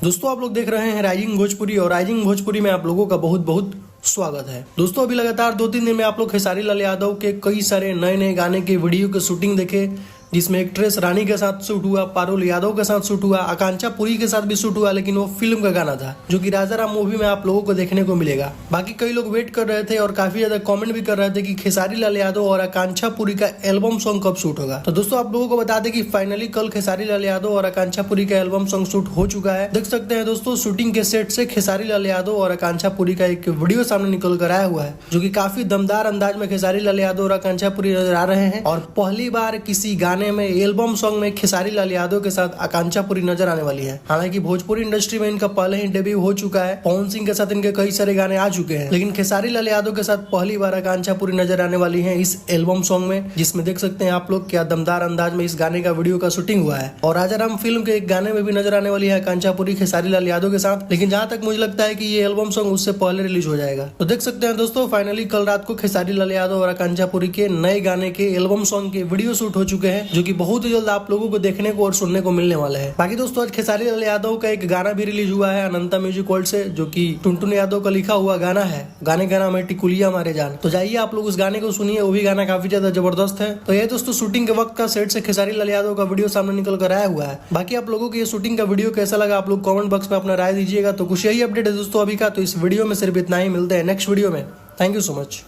दोस्तों आप लोग देख रहे हैं राइजिंग भोजपुरी और राइजिंग भोजपुरी में आप लोगों का बहुत बहुत स्वागत है। दोस्तों अभी लगातार 2-3 दिन में आप लोग खेसारी लाल यादव के कई सारे नए नए गाने के वीडियो की शूटिंग देखे, जिसमें एक्ट्रेस रानी के साथ शूट हुआ, पारुल यादव के साथ शूट हुआ, आकांक्षा पुरी के साथ भी शूट हुआ, लेकिन वो फिल्म का गाना था जो कि राजा राम मूवी में आप लोगों को देखने को मिलेगा। बाकी कई लोग वेट कर रहे थे और काफी ज्यादा कमेंट भी कर रहे थे कि खेसारी लाल यादव और आकांक्षा पुरी का एल्बम सॉन्ग कब शूट होगा। तो दोस्तों आप लोगों को बता दें कि फाइनली कल खेसारी लाल यादव और आकांक्षा पुरी का एल्बम सॉन्ग शूट हो चुका है। देख सकते हैं दोस्तों शूटिंग के सेट से खेसारी लाल यादव और आकांक्षा पुरी का एक वीडियो सामने निकल कर आया हुआ है, जो कि काफी दमदार अंदाज में खेसारी लाल यादव और आकांक्षा पुरी नजर आ रहे हैं। और पहली बार किसी गाने में एल्बम सॉन्ग में खेसारी लाल यादव के साथ आकांक्षा पुरी नजर आने वाली है। हालांकि भोजपुरी इंडस्ट्री में इनका पहले ही डेब्यू हो चुका है, पवन सिंह के साथ इनके कई सारे गाने आ चुके हैं, लेकिन खेसारी लाल यादव के साथ पहली बार आकांक्षा पुरी नजर आने वाली है इस एल्बम सॉन्ग में, जिसमें देख सकते हैं आप लोग क्या दमदार अंदाज में इस गाने का वीडियो का शूटिंग हुआ है। और राजा राम फिल्म के एक गाने में भी नजर आने वाली है आकांक्षा पुरी खेसारी लाल यादव के साथ, लेकिन जहां तक मुझे लगता है कि ये एल्बम सॉन्ग उससे पहले रिलीज हो जाएगा। तो देख सकते हैं दोस्तों फाइनली कल रात को खेसारी लाल यादव और आकांक्षा पुरी के नए गाने के एल्बम सॉन्ग के वीडियो शूट हो चुके हैं, जो कि बहुत ही जल्द आप लोगों को देखने को और सुनने को मिलने वाले हैं। बाकी दोस्तों आज खेसारी लाल यादव का एक गाना भी रिलीज हुआ है अनंता म्यूजिक वर्ल्ड से, जो कि टुनटुन यादव का लिखा हुआ गाना है। गाने का नाम है टिकुलिया मारे जान। तो जाइए आप लोग उस गाने को सुनिए, वो भी गाना काफी ज्यादा जबरदस्त है। तो ये दोस्तों शूटिंग के वक्त का सेट से खेसारी लाल यादव का वीडियो सामने निकल कर आया हुआ है। बाकी आप लोगों को ये शूटिंग का वीडियो कैसा लगा आप लोग कमेंट बॉक्स में अपना राय दीजिएगा। तो कुछ यही अपडेट है दोस्तों अभी का। तो इस वीडियो में सिर्फ इतना ही, मिलते हैं नेक्स्ट वीडियो में। Thank you so much.